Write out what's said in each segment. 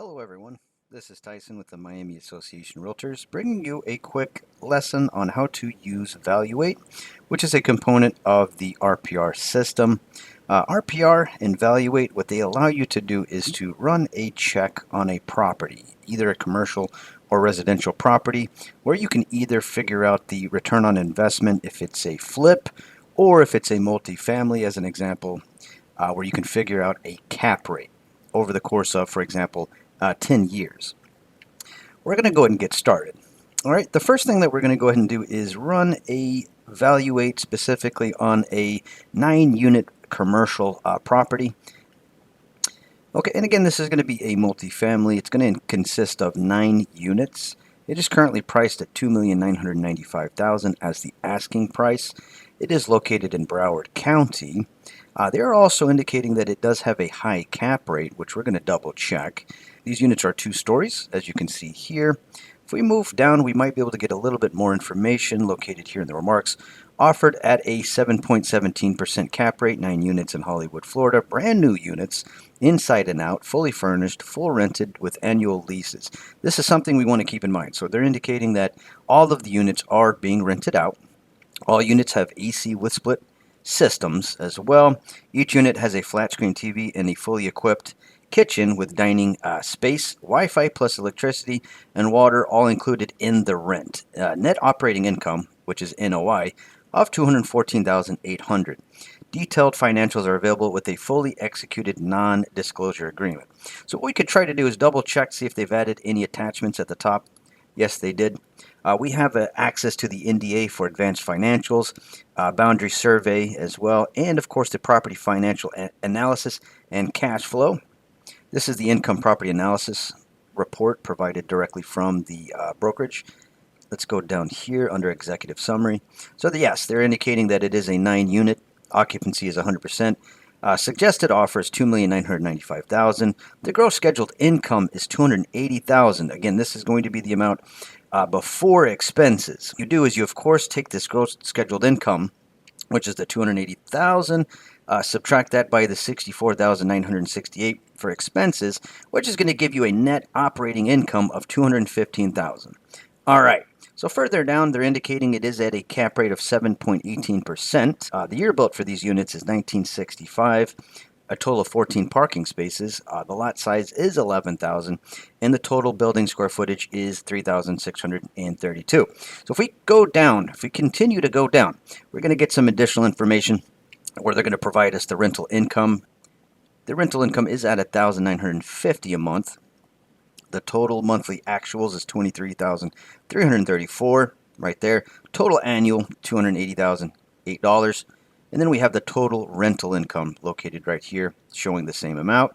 Hello everyone, this is Tyson with the Miami Association Realtors, bringing you a quick lesson on how to use Valuate, which is a component of the RPR system. RPR and Valuate, what they allow you to do is to run a check on a property, either a commercial or residential property, where you can either figure out the return on investment if it's a flip or if it's a multifamily, as an example, where you can figure out a cap rate over the course of, for example, 10 years. We're going to go ahead and get started. All right, the first thing that we're going to go ahead and do is run a Valuate specifically on a 9-unit commercial property. Okay, and again, this is going to be a multifamily. It's going to consist of 9 units. It is currently priced at $2,995,000 as the asking price. It is located in Broward County. They are also indicating that it does have a high cap rate, which we're going to double check. These units are 2 stories, as you can see here. If we move down, we might be able to get a little bit more information located here in the remarks. Offered at a 7.17% cap rate, 9 units in Hollywood, Florida. Brand new units, inside and out, fully furnished, full rented with annual leases. This is something we want to keep in mind. So they're indicating that all of the units are being rented out. All units have AC with split systems as well. Each unit has a flat screen TV and a fully equipped kitchen with dining space, Wi-Fi plus electricity and water, all included in the rent. Net operating income, which is NOI, of $214,800. Detailed financials are available with a fully executed non-disclosure agreement. So what we could try to do is double check, see if they've added any attachments at the top. Yes, they did. We have access to the NDA for advanced financials, boundary survey as well, and of course the property financial analysis and cash flow. This is the income property analysis report provided directly from the brokerage. Let's go down here under executive summary. So yes, they're indicating that it is a 9-unit. Occupancy is 100%. Suggested offer is $2,995,000. The gross scheduled income is $280,000. Again, this is going to be the amount before expenses. You do is you of course take this gross scheduled income, which is the $280,000, subtract that by the $64,968 for expenses, which is going to give you a net operating income of $215,000. All right. So further down, they're indicating it is at a cap rate of 7.18%. The year built for these units is 1965. A total of 14 parking spaces. The lot size is 11,000, and the total building square footage is 3,632. So if we go down, if we continue to go down, we're going to get some additional information where they're going to provide us the rental income. The rental income is at $1,950 a month. The total monthly actuals is $23,334 right there. Total annual $280,008. And then we have the total rental income located right here, showing the same amount.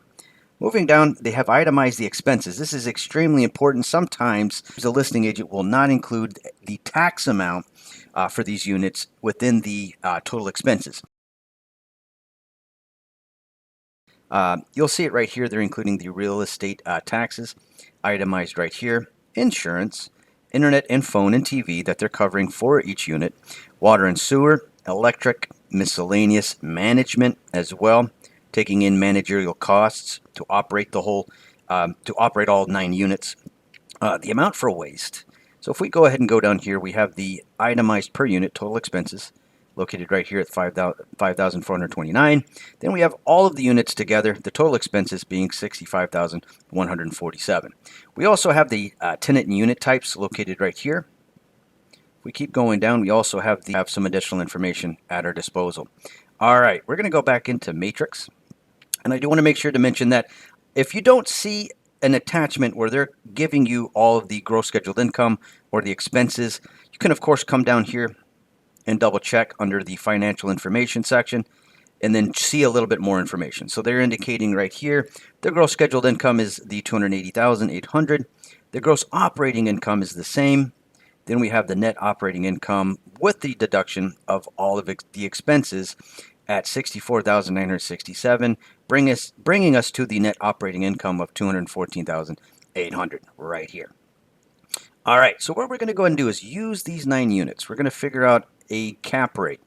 Moving down, they have itemized the expenses. This is extremely important. Sometimes the listing agent will not include the tax amount for these units within the total expenses. You'll see it right here. They're including the real estate taxes itemized right here, insurance, internet and phone and TV that they're covering for each unit, water and sewer, electric, miscellaneous, management as well, taking in managerial costs to operate the whole, to operate all 9 units. The amount for waste. So if we go ahead and go down here, we have the itemized per unit total expenses located right here at $5,429. Then we have all of the units together, the total expenses being $65,147. We also have the tenant and unit types located right here. If we keep going down, we also have some additional information at our disposal. All right, we're going to go back into Matrix. And I do want to make sure to mention that if you don't see an attachment where they're giving you all of the gross scheduled income or the expenses, you can of course come down here and double check under the financial information section and then see a little bit more information. So they're indicating right here the gross scheduled income is the $280,800. The gross operating income is the same. Then we have the net operating income with the deduction of all of the expenses at $64,967, bringing us to the net operating income of $214,800 right here. All right, so what we're going to go ahead and do is use these 9 units. We're going to figure out a cap rate.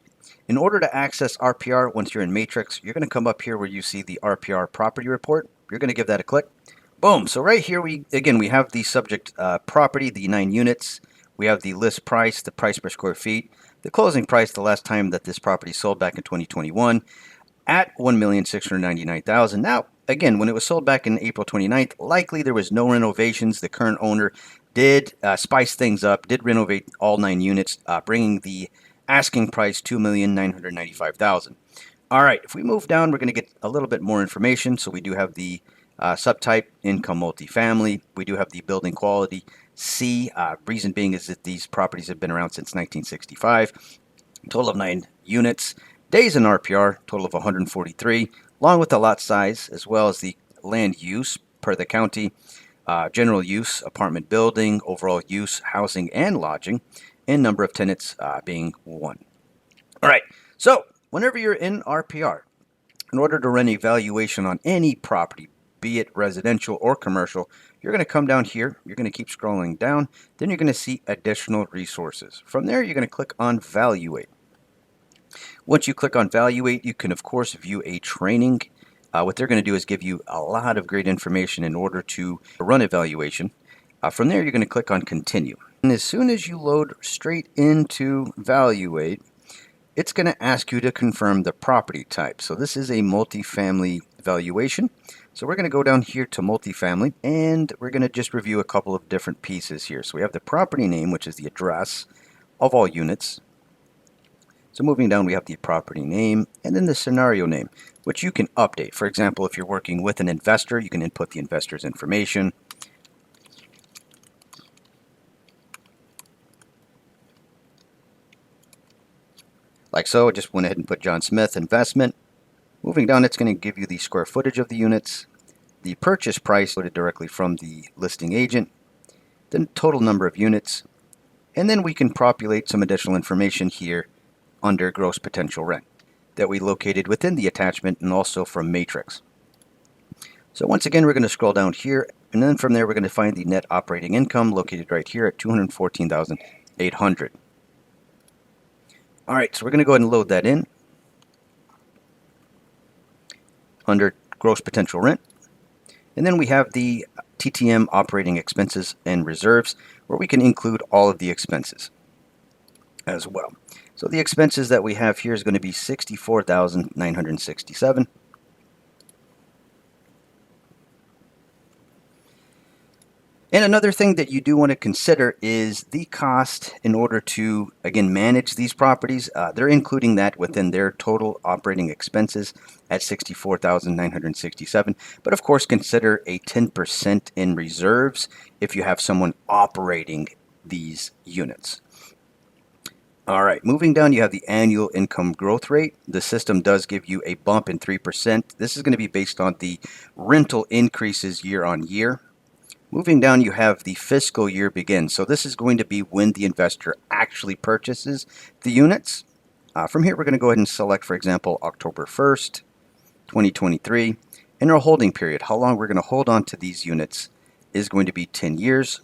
In order to access RPR, once you're in Matrix, you're going to come up here where you see the RPR property report. You're going to give that a click. Boom. So right here, we have the subject property, the 9 units. We have the list price, the price per square feet, the closing price the last time that this property sold back in 2021 at $1,699,000. Now, again, when it was sold back in April 29th, likely there was no renovations. The current owner did spice things up, did renovate all 9 units, bringing the asking price $2,995,000. All right, if we move down, we're going to get a little bit more information. So we do have the subtype, income multifamily. We do have the building quality, C. Reason being is that these properties have been around since 1965. Total of 9 units. Days in RPR, total of 143, along with the lot size, as well as the land use per the county, general use, apartment building, overall use, housing and lodging, and number of tenants being 1. All right, so whenever you're in RPR, in order to run a valuation on any property, be it residential or commercial, you're going to come down here, you're going to keep scrolling down, then you're going to see additional resources. From there, you're going to click on Valuate. Once you click on Valuate, you can, of course, view a training. What they're going to do is give you a lot of great information in order to run a valuation. From there, you're going to click on Continue. And as soon as you load straight into Valuate, it's going to ask you to confirm the property type. So this is a multifamily valuation. So we're going to go down here to multifamily, and we're going to just review a couple of different pieces here. So we have the property name, which is the address of all units. So moving down, we have the property name and then the scenario name, which you can update. For example, if you're working with an investor, you can input the investor's information. Like so, I just went ahead and put John Smith investment. Moving down, it's going to give you the square footage of the units, the purchase price loaded directly from the listing agent, the total number of units, and then we can populate some additional information here under gross potential rent that we located within the attachment and also from Matrix. So once again, we're going to scroll down here, and then from there we're going to find the net operating income located right here at $214,800. All right, so we're going to go ahead and load that in under gross potential rent. And then we have the TTM operating expenses and reserves, where we can include all of the expenses as well. So the expenses that we have here is going to be $64,967. And another thing that you do want to consider is the cost in order to, again, manage these properties. They're including that within their total operating expenses at $64,967. But of course, consider a 10% in reserves if you have someone operating these units. All right, moving down, you have the annual income growth rate. The system does give you a bump in 3%. This is going to be based on the rental increases year on year. Moving down, you have the fiscal year begins. So this is going to be when the investor actually purchases the units. From here, we're going to go ahead and select, for example, October 1st, 2023. And our holding period, how long we're going to hold on to these units, is going to be 10 years.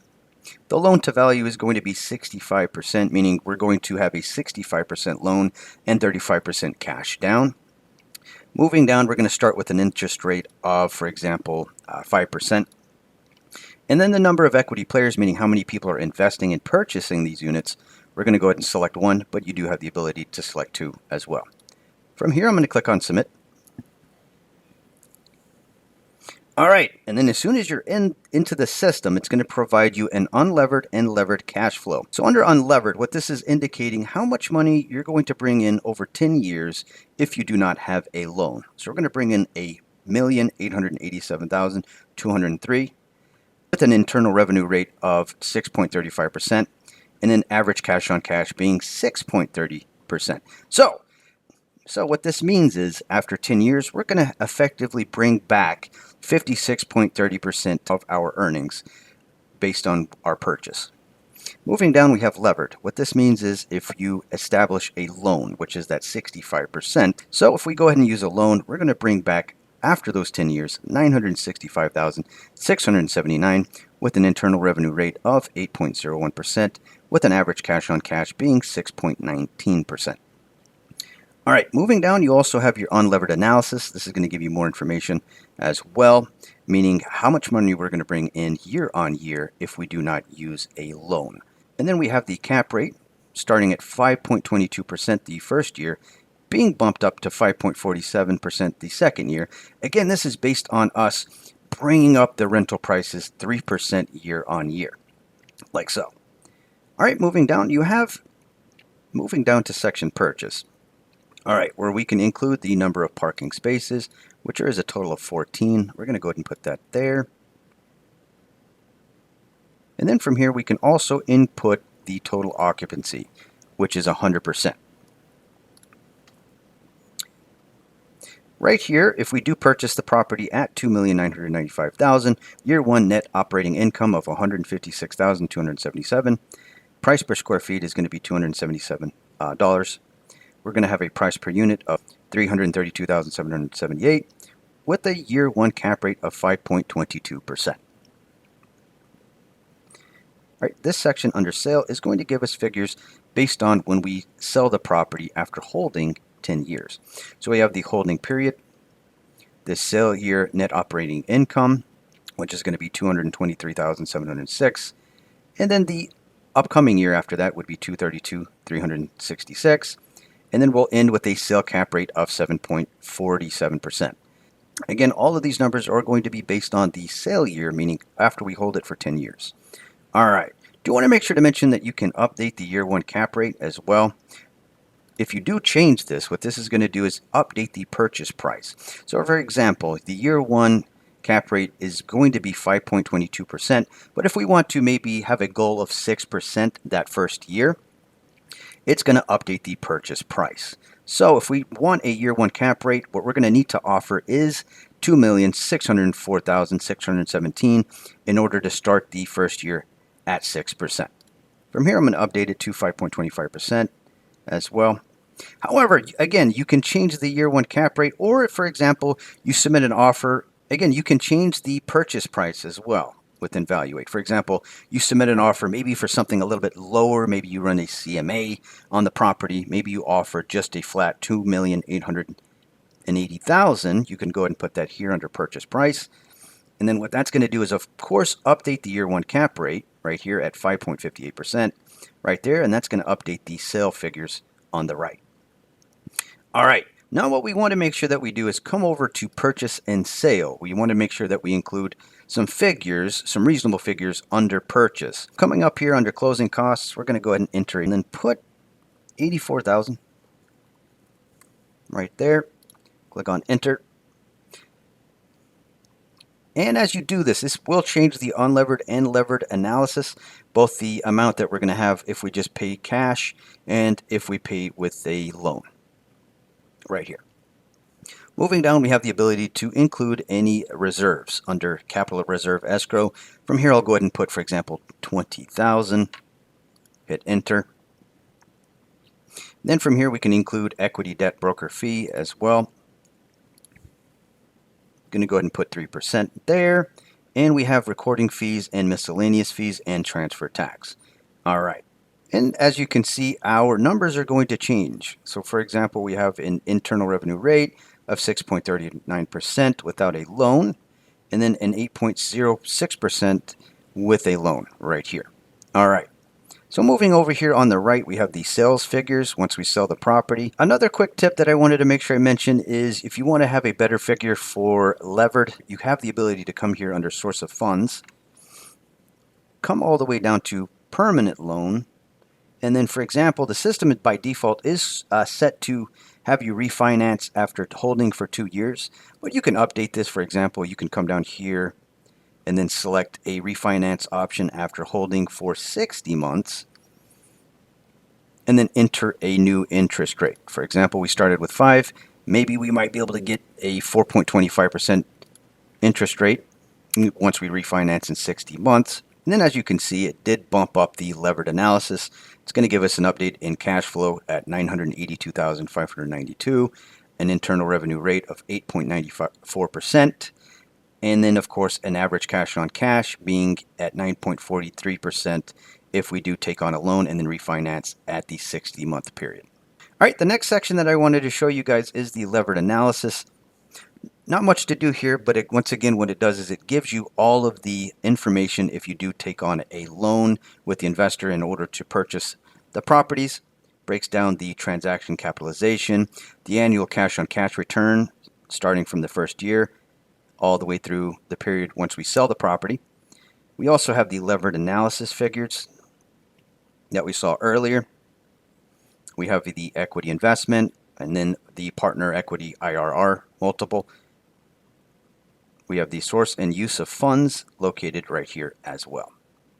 The loan to value is going to be 65%, meaning we're going to have a 65% loan and 35% cash down. Moving down, we're going to start with an interest rate of, for example, 5%. And then the number of equity players, meaning how many people are investing in purchasing these units, we're going to go ahead and select 1, but you do have the ability to select 2 as well. From here, I'm going to click on Submit. All right, and then as soon as you're into the system, it's going to provide you an unlevered and levered cash flow. So under unlevered, what this is indicating how much money you're going to bring in over 10 years if you do not have a loan. So we're going to bring in $1,887,203 with an internal revenue rate of 6.35% and an average cash on cash being 6.30%. So what this means is after 10 years, we're going to effectively bring back 56.30% of our earnings based on our purchase. Moving down, we have levered. What this means is if you establish a loan, which is that 65%. So if we go ahead and use a loan, we're going to bring back, after those 10 years, $965,679 with an internal revenue rate of 8.01% with an average cash on cash being 6.19%. All right, moving down, you also have your unlevered analysis. This is going to give you more information as well, meaning how much money we're going to bring in year on year if we do not use a loan. And then we have the cap rate starting at 5.22% the first year, being bumped up to 5.47% the second year. Again, this is based on us bringing up the rental prices 3% year on year, like so. All right, moving down, moving down to section purchase. All right, where we can include the number of parking spaces, which is a total of 14. We're going to go ahead and put that there. And then from here, we can also input the total occupancy, which is 100%. Right here, if we do purchase the property at $2,995,000, year one net operating income of $156,277. Price per square feet is going to be $277. We're going to have a price per unit of $332,778 with a year one cap rate of 5.22%. All right, this section under sale is going to give us figures based on when we sell the property after holding 10 years. So we have the holding period, the sale year net operating income, which is going to be $223,706, and then the upcoming year after that would be $232,366. And then we'll end with a sale cap rate of 7.47%. Again, all of these numbers are going to be based on the sale year, meaning after we hold it for 10 years. All right. Do want to make sure to mention that you can update the year one cap rate as well. If you do change this, what this is going to do is update the purchase price. So for example, the year one cap rate is going to be 5.22%, but if we want to maybe have a goal of 6% that first year, it's going to update the purchase price. So if we want a year one cap rate, what we're going to need to offer is $2,604,617 in order to start the first year at 6%. From here, I'm going to update it to 5.25% as well. However, again, you can change the year one cap rate, or if, for example, you submit an offer, again, you can change the purchase price as well within Valuate. For example, you submit an offer maybe for something a little bit lower, maybe you run a CMA on the property, maybe you offer just a flat $2,880,000. You can go ahead and put that here under purchase price. And then what that's going to do is, of course, update the year one cap rate right here at 5.58% right there, and that's going to update the sale figures on the right. All right. Now what we want to make sure that we do is come over to purchase and sale. We want to make sure that we include some figures, some reasonable figures under purchase. Coming up here under closing costs, we're going to go ahead and enter and then put $84,000 right there. Click on enter. And as you do this, this will change the unlevered and levered analysis, both the amount that we're going to have if we just pay cash and if we pay with a loan right here. Moving down, we have the ability to include any reserves under capital reserve escrow. From here, I'll go ahead and put, for example, $20,000. Hit enter. Then from here, we can include equity debt broker fee as well. Going to go ahead and put 3% there. And we have recording fees and miscellaneous fees and transfer tax. All right. And as you can see, our numbers are going to change. So for example, we have an internal revenue rate of 6.39% without a loan, and then an 8.06% with a loan right here. All right. So moving over here on the right, we have the sales figures once we sell the property. Another quick tip that I wanted to make sure I mention is if you want to have a better figure for levered, you have the ability to come here under source of funds, come all the way down to permanent loan, and then, for example, the system by default is set to have you refinance after holding for 2 years. But you can update this. For example, you can come down here and then select a refinance option after holding for 60 months. And then enter a new interest rate. For example, we started with 5. Maybe we might be able to get a 4.25% interest rate once we refinance in 60 months. And then as you can see, it did bump up the levered analysis. It's going to give us an update in cash flow at $982,592, an internal revenue rate of 8.94%, and then of course an average cash on cash being at 9.43% if we do take on a loan and then refinance at the 60-month period. All right, the next section that I wanted to show you guys is the levered analysis. Not much to do here, but once again, what it does is it gives you all of the information if you do take on a loan with the investor in order to purchase the properties. Breaks down the transaction capitalization, the annual cash on cash return starting from the first year all the way through the period once we sell the property. We also have the levered analysis figures that we saw earlier. We have the equity investment and then the partner equity IRR multiple. We have the source and use of funds located right here as well.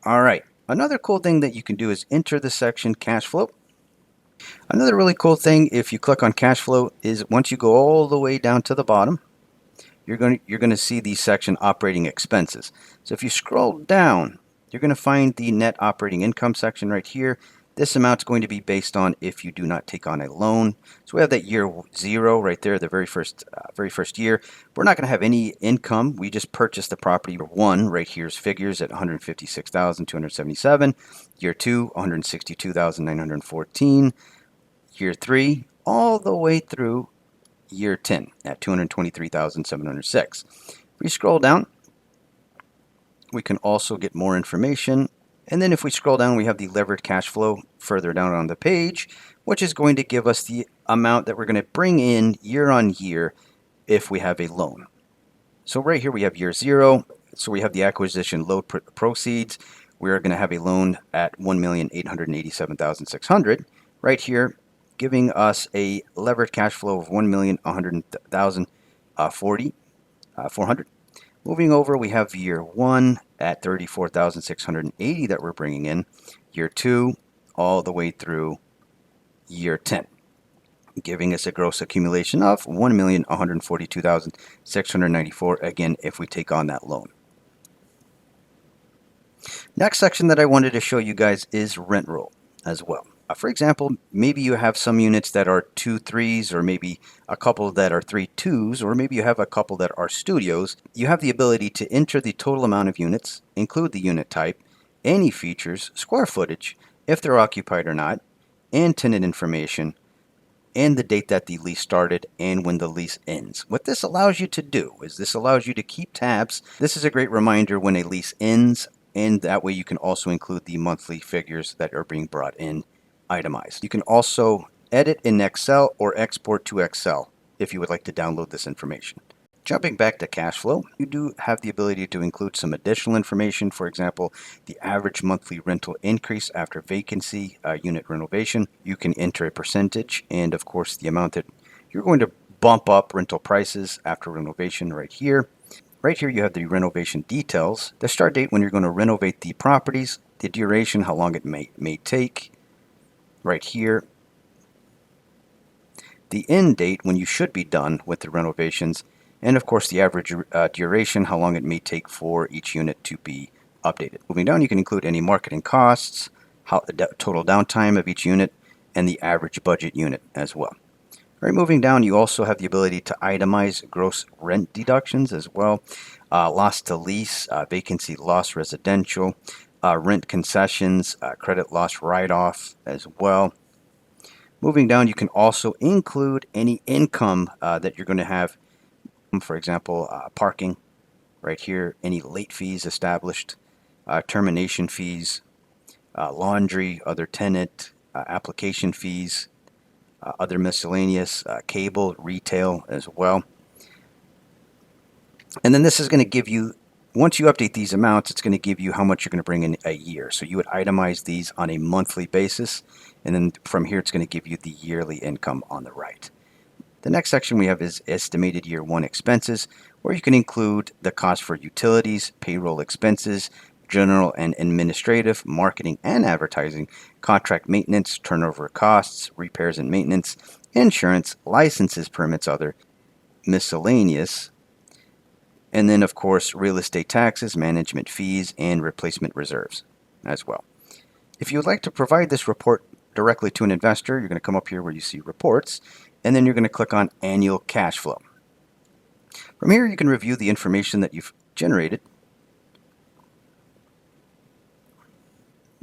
All right, another cool thing that you can do is enter the section cash flow. Another really cool thing if you click on cash flow is once you go all the way down to the bottom, you're going to see the section operating expenses. So if you scroll down, you're going to find the net operating income section right here. This amount's going to be based on if you do not take on a loan. So we have that year 0 right there, the very first year. We're not going to have any income. We just purchased the property. Year 1 right here's figures at 156,277. Year 2, 162,914. Year 3, all the way through year 10 at 223,706. If we scroll down, we can also get more information. And then if we scroll down, we have the levered cash flow further down on the page, which is going to give us the amount that we're going to bring in year on year if we have a loan. So right here we have year 0. So we have the acquisition loan proceeds. We're going to have a loan at 1,887,600 right here, giving us a levered cash flow of 1,100,400. Moving over, we have year 1 at 34,680 that we're bringing in, year 2 all the way through year 10, giving us a gross accumulation of 1,142,694, again, if we take on that loan. Next section that I wanted to show you guys is rent roll as well. For example, maybe you have some units that are 2 3s, or maybe a couple that are 3 2s, or maybe you have a couple that are studios. You have the ability to enter the total amount of units, include the unit type, any features, square footage, if they're occupied or not, and tenant information, and the date that the lease started and when the lease ends. What this allows you to do is this allows you to keep tabs. This is a great reminder when a lease ends, and that way you can also include the monthly figures that are being brought in itemized. You can also edit in Excel or export to Excel if you would like to download this information. Jumping back to cash flow, you do have the ability to include some additional information. For example, the average monthly rental increase after vacancy, unit renovation. You can enter a percentage and, of course, the amount that you're going to bump up rental prices after renovation right here. Right here you have the renovation details, the start date when you're going to renovate the properties, the duration, how long it may take. Right here, the end date when you should be done with the renovations, and of course the average duration, how long it may take for each unit to be updated. Moving down, you can include any marketing costs, the total downtime of each unit, and the average budget unit as well. All right, moving down, you also have the ability to itemize gross rent deductions as well, loss to lease, vacancy loss residential, rent concessions, credit loss write-off as well. Moving down, you can also include any income that you're going to have. For example, parking right here, any late fees established, termination fees, laundry, other tenant, application fees, other miscellaneous, cable, retail as well. And then this is going to give you, once you update these amounts, it's going to give you how much you're going to bring in a year. So you would itemize these on a monthly basis, and then from here it's going to give you the yearly income on the right. The next section we have is estimated year 1 expenses, where you can include the cost for utilities, payroll expenses, general and administrative, marketing and advertising, contract maintenance, turnover costs, repairs and maintenance, insurance, licenses, permits, other miscellaneous, and then of course real estate taxes, management fees, and replacement reserves as well. If you would like to provide this report directly to an investor, you're going to come up here where you see reports, and then you're going to click on annual cash flow. From here you can review the information that you've generated.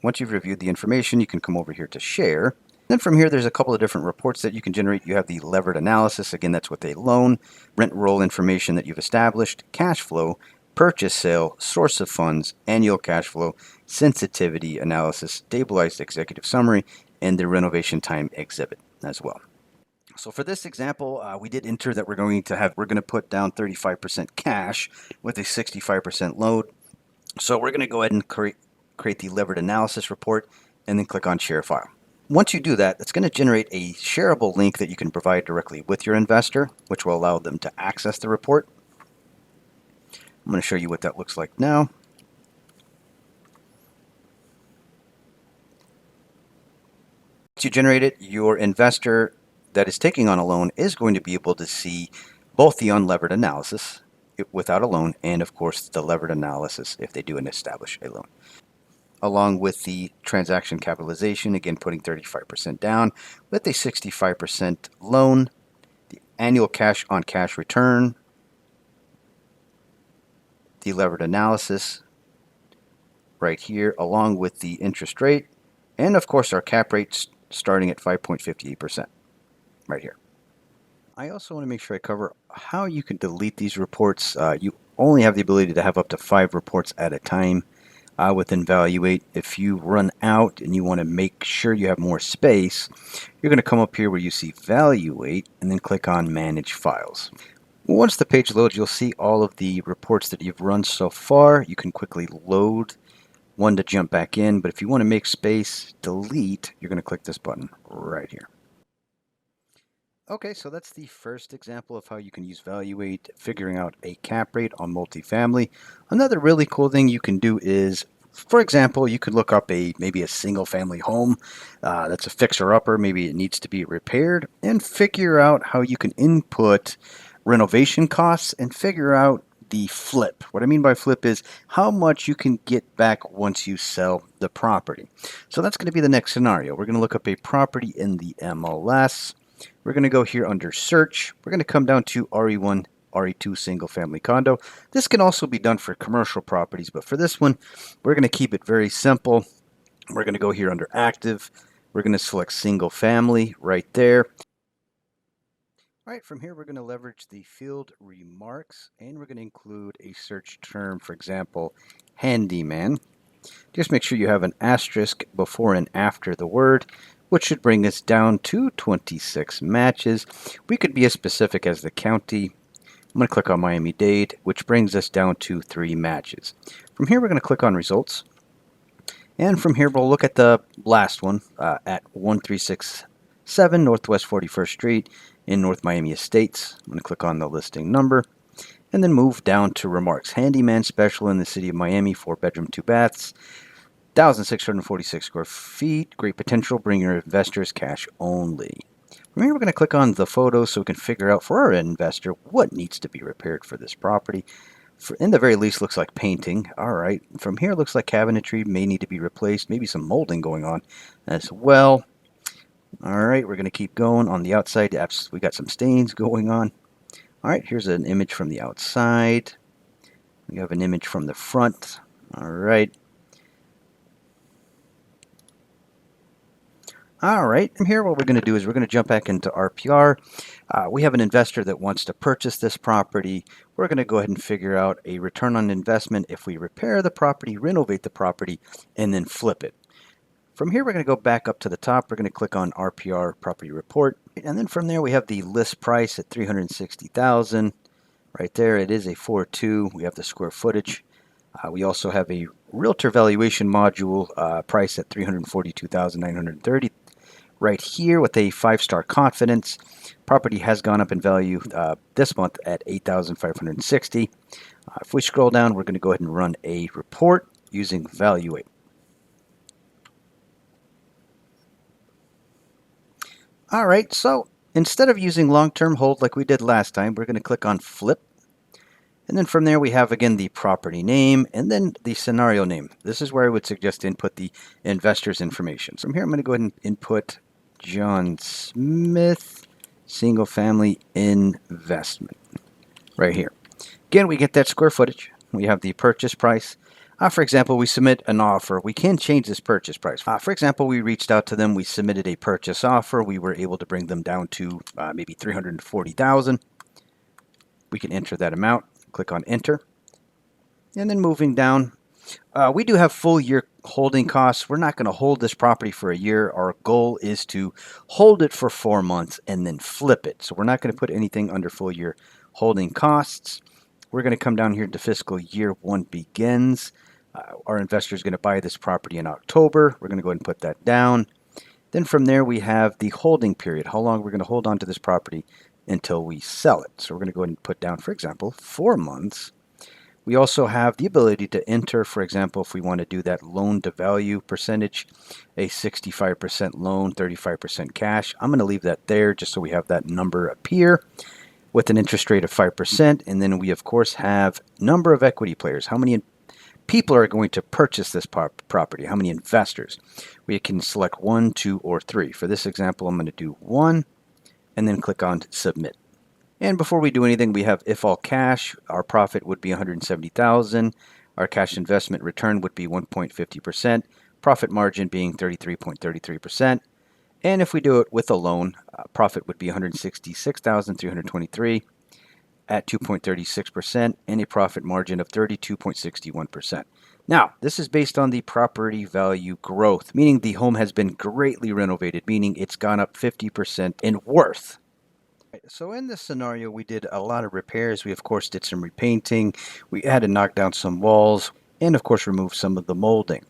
Once you've reviewed the information, you can come over here to share, Then from here, there's a couple of different reports that you can generate. You have the levered analysis. Again, that's with a loan, rent roll information that you've established, cash flow, purchase sale, source of funds, annual cash flow, sensitivity analysis, stabilized executive summary, and the renovation time exhibit as well. So for this example, we did enter that we're going to put down 35% cash with a 65% load. So we're going to go ahead and create the levered analysis report and then click on share file. Once you do that, it's going to generate a shareable link that you can provide directly with your investor, which will allow them to access the report. I'm going to show you what that looks like now. Once you generate it, your investor that is taking on a loan is going to be able to see both the unlevered analysis without a loan and, of course, the levered analysis if they do establish a loan, along with the transaction capitalization, again putting 35% down with a 65% loan, the annual cash on cash return, the levered analysis right here, along with the interest rate, and of course our cap rate starting at 5.58% right here. I also want to make sure I cover how you can delete these reports. You only have the ability to have up to 5 reports at a time within Valuate. If you run out and you want to make sure you have more space, you're going to come up here where you see Valuate and then click on Manage Files. Once the page loads, you'll see all of the reports that you've run so far. You can quickly load one to jump back in, but if you want to make space, delete, you're going to click this button right here. Okay, so that's the first example of how you can use Valuate, figuring out a cap rate on multifamily. Another really cool thing you can do is, for example, you could look up maybe a single family home that's a fixer-upper, maybe it needs to be repaired, and figure out how you can input renovation costs and figure out the flip. What I mean by flip is how much you can get back once you sell the property. So that's going to be the next scenario. We're going to look up a property in the MLS. We're going to go here under search. We're going to come down to RE1, RE2 single family condo. This can also be done for commercial properties, but for this one, we're going to keep it very simple. We're going to go here under active. We're going to select single family right there. All right, from here, we're going to leverage the field remarks, and we're going to include a search term, for example, handyman. Just make sure you have an asterisk before and after the word, which should bring us down to 26 matches. We could be as specific as the county. I'm going to click on Miami-Dade, which brings us down to 3 matches. From here, we're going to click on results. And from here, we'll look at the last one at 1367 Northwest 41st Street in North Miami Estates. I'm going to click on the listing number and then move down to remarks. Handyman special in the city of Miami, 4-bedroom, 2 baths. 1,646 square feet. Great potential. Bring your investors cash only. From here, we're going to click on the photo so we can figure out for our investor what needs to be repaired for this property. In the very least, looks like painting. All right. From here, looks like cabinetry may need to be replaced. Maybe some molding going on as well. All right. We're going to keep going. On the outside, we got some stains going on. All right. Here's an image from the outside. We have an image from the front. All right. All right, from here what we're going to do is we're going to jump back into RPR. We have an investor that wants to purchase this property. We're going to go ahead and figure out a return on investment if we repair the property, renovate the property, and then flip it. From here, we're going to go back up to the top. We're going to click on RPR Property Report. And then from there, we have the list price at $360,000. Right there, it is a 4.2. We have the square footage. We also have a realtor valuation module price at $342,930. Right here with a 5-star confidence. Property has gone up in value this month at $8,560. If we scroll down, we're going to go ahead and run a report using Valuate. All right, so instead of using long-term hold like we did last time, we're going to click on Flip. And then from there, we have, again, the property name and then the scenario name. This is where I would suggest to input the investor's information. So from here, I'm going to go ahead and input John Smith, single family investment, right here. Again, we get that square footage. We have the purchase price. For example, we submit an offer. We can change this purchase price. For example, we reached out to them. We submitted a purchase offer. We were able to bring them down to maybe $340,000. We can enter that amount. Click on enter. And then moving down, we do have full year holding costs. We're not going to hold this property for a year. Our goal is to hold it for 4 months and then flip it. So we're not going to put anything under full year holding costs. We're going to come down here to fiscal year 1 begins. Our investor is going to buy this property in October. We're going to go ahead and put that down. Then from there we have the holding period, how long we're going to hold on to this property until we sell it. So we're going to go ahead and put down, for example, 4 months. We also have the ability to enter, for example, if we want to do that loan to value percentage, a 65% loan, 35% cash. I'm going to leave that there just so we have that number appear with an interest rate of 5%. And then we, of course, have number of equity players. How many people are going to purchase this property? How many investors? We can select 1, 2, or 3. For this example, I'm going to do 1 and then click on submit. And before we do anything, we have if all cash, our profit would be $170,000. Our cash investment return would be 1.50%, profit margin being 33.33%. And if we do it with a loan, profit would be $166,323 at 2.36% and a profit margin of 32.61%. Now, this is based on the property value growth, meaning the home has been greatly renovated, meaning it's gone up 50% in worth. So in this scenario, we did a lot of repairs. We, of course, did some repainting. We had to knock down some walls and, of course, remove some of the molding.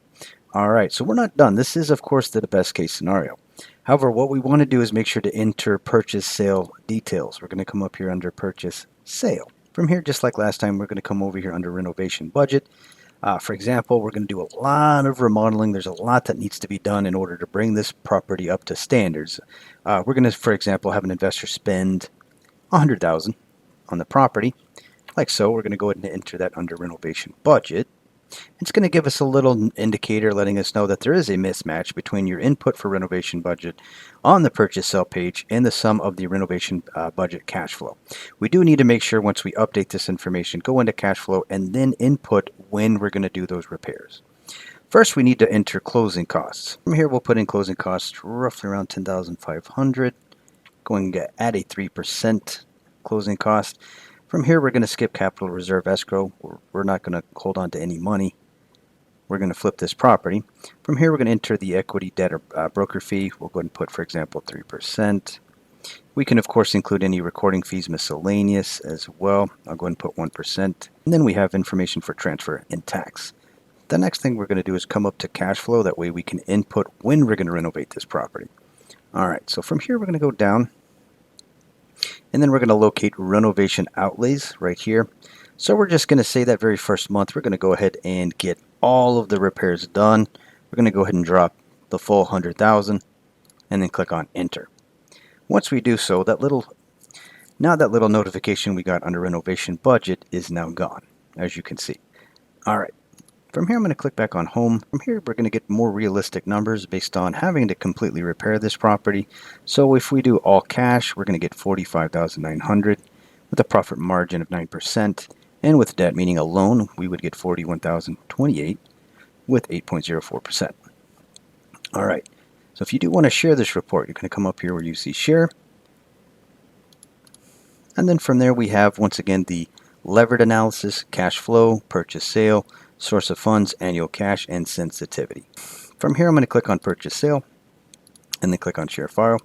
All right, so we're not done. This is, of course, the best case scenario. However, what we want to do is make sure to enter purchase sale details. We're going to come up here under purchase sale. From here, just like last time, we're going to come over here under renovation budget. For example, we're going to do a lot of remodeling. There's a lot that needs to be done in order to bring this property up to standards. We're going to, for example, have an investor spend $100,000 on the property. Like so, we're going to go ahead and enter that under renovation budget. It's going to give us a little indicator letting us know that there is a mismatch between your input for renovation budget on the purchase sale page and the sum of the renovation budget cash flow. We do need to make sure once we update this information, go into cash flow and then input when we're going to do those repairs. First, we need to enter closing costs. From here, we'll put in closing costs roughly around $10,500. Going to add a 3% closing cost. From here, we're going to skip capital reserve escrow. We're not going to hold on to any money. We're going to flip this property. From here, we're going to enter the equity debt or broker fee. We'll go ahead and put, for example, 3%. We can, of course, include any recording fees miscellaneous as well. I'll go ahead and put 1%. And then we have information for transfer and tax. The next thing we're going to do is come up to cash flow. That way we can input when we're going to renovate this property. All right, so from here, we're going to go down. And then we're going to locate renovation outlays right here. So we're just going to say that very first month, we're going to go ahead and get all of the repairs done. We're going to go ahead and drop the full $100,000 and then click on enter. Once we do so, that little notification we got under renovation budget is now gone, as you can see. All right. From here, I'm going to click back on home. From here, we're going to get more realistic numbers based on having to completely repair this property. So if we do all cash, we're going to get $45,900 with a profit margin of 9%. And with debt, meaning a loan, we would get $41,028 with 8.04%. All right. So if you do want to share this report, you're going to come up here where you see share. And then from there, we have, once again, the levered analysis, cash flow, purchase sale, source of funds, annual cash, and sensitivity. From here, I'm going to click on purchase sale and then click on share file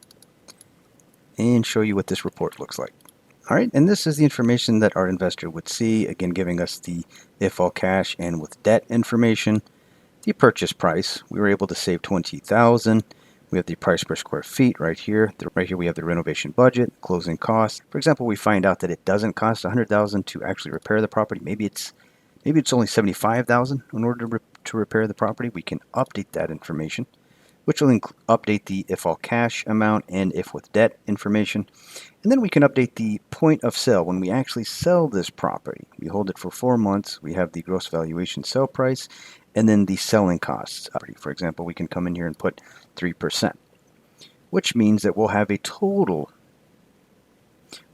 and show you what this report looks like. All right, and this is the information that our investor would see, again, giving us the if all cash and with debt information. The purchase price, we were able to save $20,000. We have the price per square feet right here. Right here we have the renovation budget, closing costs. For example, we find out that it doesn't cost $100,000 to actually repair the property. Maybe it's only $75,000 in order to repair the property. We can update that information, which will update the if all cash amount and if with debt information. And then we can update the point of sale when we actually sell this property. We hold it for 4 months. We have the gross valuation sale price and then the selling costs. For example, we can come in here and put 3%, which means that we'll have a total,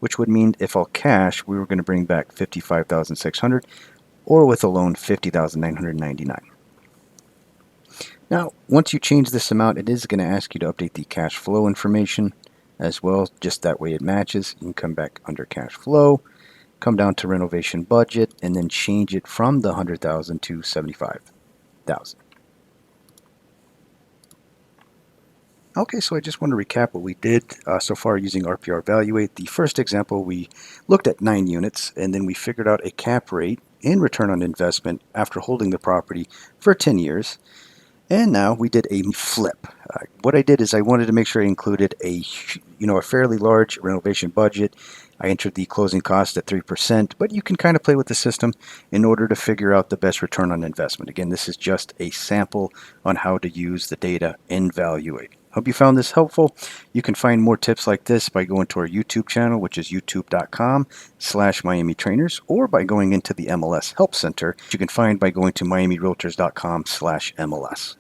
which would mean if all cash, we were going to bring back $55,600. or with a loan $50,999. Now, once you change this amount, it is going to ask you to update the cash flow information as well, just that way it matches. You can come back under cash flow, come down to renovation budget, and then change it from the 100,000 to 75,000. Okay, so I just want to recap what we did so far using RPR Valuate. The first example, we looked at 9 units, and then we figured out a cap rate and return on investment after holding the property for 10 years. And now we did a flip. What I did is I wanted to make sure I included a fairly large renovation budget. I entered the closing cost at 3%, but you can kind of play with the system in order to figure out the best return on investment. Again, this is just a sample on how to use the data in Valuate. Hope you found this helpful. You can find more tips like this by going to our YouTube channel, which is youtube.com/miamitrainers, or by going into the MLS Help Center, which you can find by going to miamirealtors.com/MLS.